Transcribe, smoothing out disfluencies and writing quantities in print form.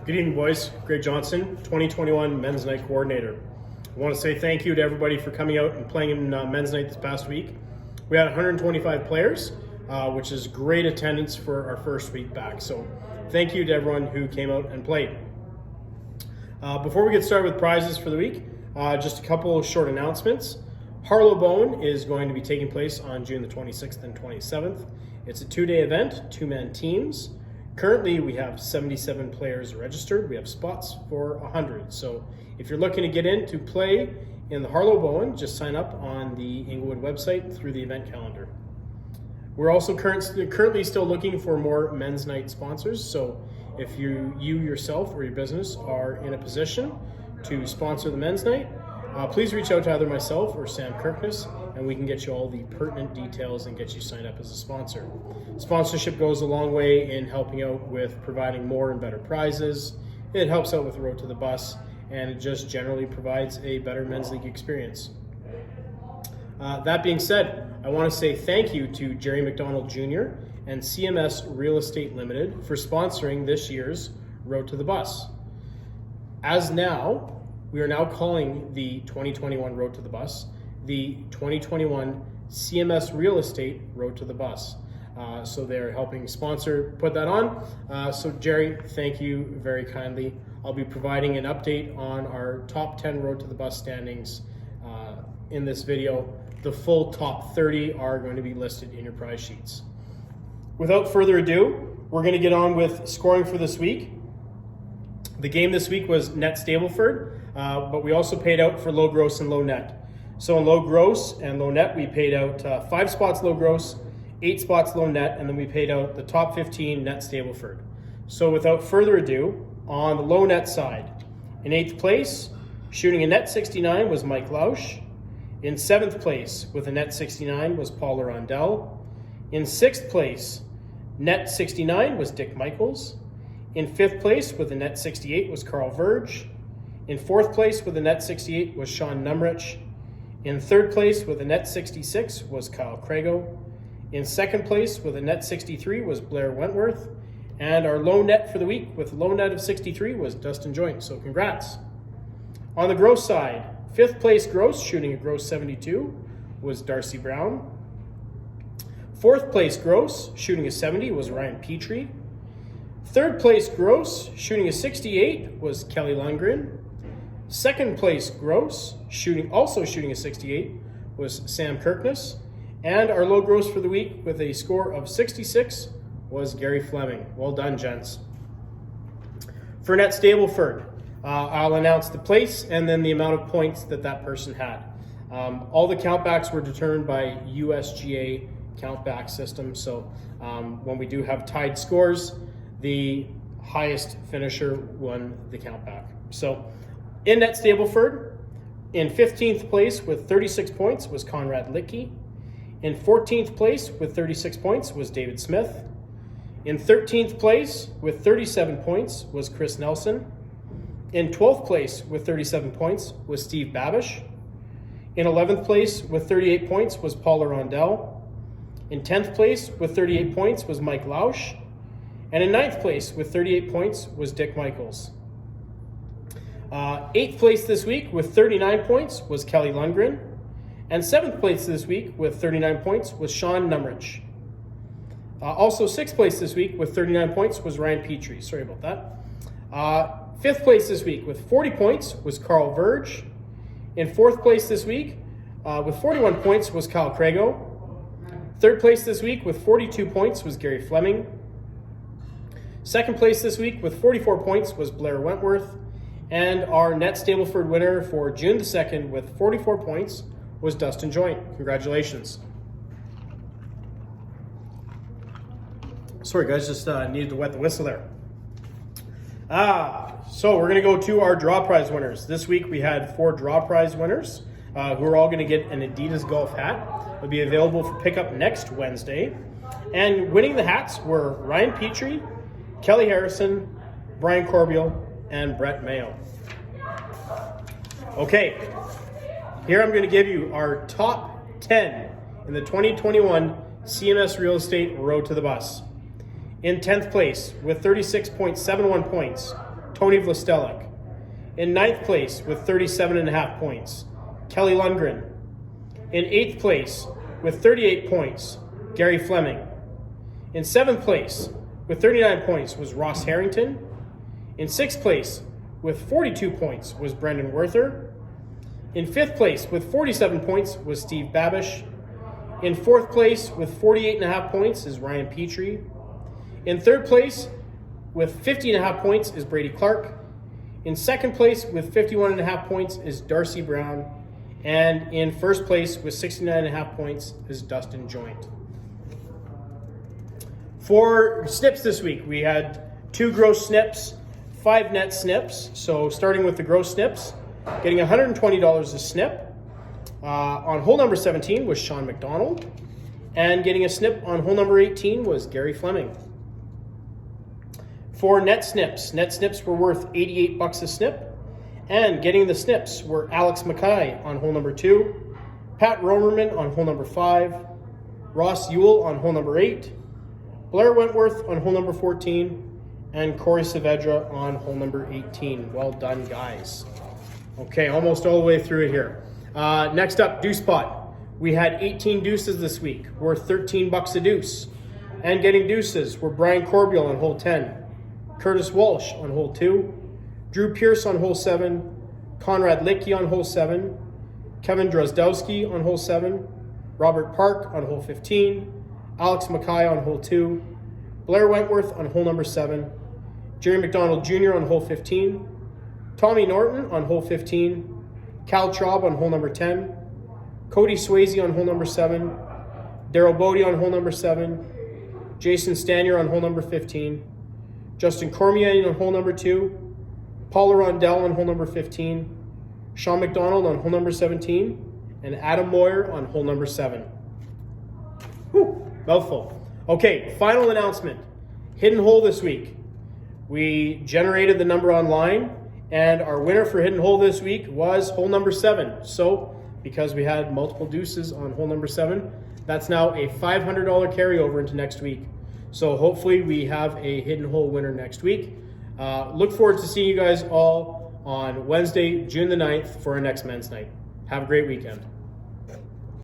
Good evening, boys. Greg Johnson, 2021 Men's Night Coordinator. I want to say thank you to everybody for coming out and playing in Men's Night this past week. We had 125 players, which is great attendance for our first week back. So thank you to everyone who came out and played. Before we get started with prizes for the week, just a couple of short announcements. Harlow Bowen is going to be taking place on June the 26th and 27th. It's a two-day event, two-man teams. Currently, we have 77 players registered. We have spots for 100. So if you're looking to get in to play in the Harlow Bowen, just sign up on the Inglewood website through the event calendar. We're also currently still looking for more Men's Night sponsors. So if you yourself or your business are in a position to sponsor the Men's Night, please reach out to either myself or Sam Kirkness, and we can get you all the pertinent details and get you signed up as a sponsor. Sponsorship goes a long way in helping out with providing more and better prizes. It helps out with the Road to the Bus, and it just generally provides a better men's league experience. That being said, I want to say thank you to Jerry McDonald Jr. and CMS Real Estate Limited for sponsoring this year's Road to the Bus. We are now calling the 2021 Road to the Bus the 2021 CMS Real Estate Road to the Bus. So they're helping sponsor put that on. So Jerry, thank you very kindly. I'll be providing an update on our top 10 Road to the Bus standings in this video. The full top 30 are going to be listed in your prize sheets. Without further ado, we're going to get on with scoring for this week. The game this week was net Stableford, but we also paid out for low gross and low net. So in low gross and low net, we paid out 5 spots low gross, 8 spots low net, and then we paid out the top 15 net Stableford. So without further ado, on the low net side, in 8th place, shooting a net 69 was Mike Lausch. In 7th place, with a net 69, was Paul Arondel. In 6th place, net 69 was Dick Michaels. In 5th place, with a net 68, was Carl Verge. In 4th place, with a net 68, was Sean Numrich. In 3rd place, with a net 66, was Kyle Crago. In 2nd place, with a net 63, was Blair Wentworth. And our low net for the week, with a low net of 63, was Dustin Joint. So congrats. On the gross side, 5th place gross, shooting a gross 72, was Darcy Brown. 4th place gross, shooting a 70, was Ryan Petrie. 3rd place gross, shooting a 68, was Kelly Lundgren. 2nd place gross, shooting a 68, was Sam Kirkness. And our low gross for the week with a score of 66 was Gary Fleming. Well done, gents. For net Stableford, I'll announce the place and then the amount of points that person had. All the countbacks were determined by USGA countback system. So when we do have tied scores, the highest finisher won the countback. So in net Stableford, in 15th place with 36 points was Conrad Littke. In 14th place with 36 points was David Smith. In 13th place with 37 points was Chris Nelson. In 12th place with 37 points was Steve Babish. In 11th place with 38 points was Paul Arondel. In 10th place with 38 points was Mike Lausch. And in 9th place with 38 points was Dick Michaels. 8th place this week with 39 points was Kelly Lundgren. And 7th place this week with 39 points was Sean Numrich. Also 6th place this week with 39 points was Ryan Petrie. Sorry about that. 5th place this week with 40 points was Carl Verge. In 4th place this week with 41 points was Kyle Crago. 3rd place this week with 42 points was Gary Fleming. 2nd place this week with 44 points was Blair Wentworth. And our net Stableford winner for June the 2nd with 44 points was Dustin Joint. Congratulations. Sorry guys, just needed to wet the whistle there. So we're gonna go to our draw prize winners. This week we had 4 draw prize winners who are all gonna get an Adidas golf hat. It'll be available for pickup next Wednesday. And winning the hats were Ryan Petrie, Kelly Harrison, Brian Corbeil, and Brett Mayo. Okay, here I'm going to give you our top 10 in the 2021 CMS Real Estate Road to the Bus. In 10th place with 36.71 points Tony Vlastelic. In 9th place with 37.5 points, Kelly Lundgren. In 8th place with 38 points, Gary Fleming. In 7th place with 39 points was Ross Harrington. In 6th place with 42 points was Brendan Werther. In 5th place with 47 points was Steve Babish. In 4th place with 48.5 points is Ryan Petrie. In 3rd place with 50.5 points is Brady Clark. In 2nd place with 51.5 points is Darcy Brown. And in 1st place with 69.5 points is Dustin Joint. For snips this week, we had 2 gross snips, 5 net snips. So starting with the gross snips, getting $120 a snip. On hole number 17 was Sean McDonald. And getting a snip on hole number 18 was Gary Fleming. For net snips were worth $88 a snip. And getting the snips were Alex Mackay on hole number 2, Pat Romerman on hole number 5, Ross Ewell on hole number 8, Blair Wentworth on hole number 14, and Corey Saavedra on hole number 18. Well done, guys. Okay, almost all the way through here. Next up, deuce pot. We had 18 deuces this week, worth $13 a deuce. And getting deuces were Brian Corbiel on hole 10, Curtis Walsh on hole 2, Drew Pierce on hole 7, Conrad Licky on hole 7, Kevin Drozdowski on hole 7, Robert Park on hole 15, Alex Mackay on hole 2, Blair Wentworth on hole number 7, Jerry McDonald Jr. on hole 15, Tommy Norton on hole 15, Cal Traub on hole number 10, Cody Swayze on hole number 7, Daryl Bodie on hole number 7, Jason Stanier on hole number 15, Justin Cormier on hole number 2, Paula Rondell on hole number 15, Sean McDonald on hole number 17, and Adam Moyer on hole number 7. Whew, mouthful. Okay, final announcement. Hidden hole this week. We generated the number online, and our winner for hidden hole this week was hole number 7. So, because we had multiple deuces on hole number 7, that's now a $500 carryover into next week. So hopefully we have a hidden hole winner next week. Look forward to seeing you guys all on Wednesday, June the 9th for our next men's night. Have a great weekend.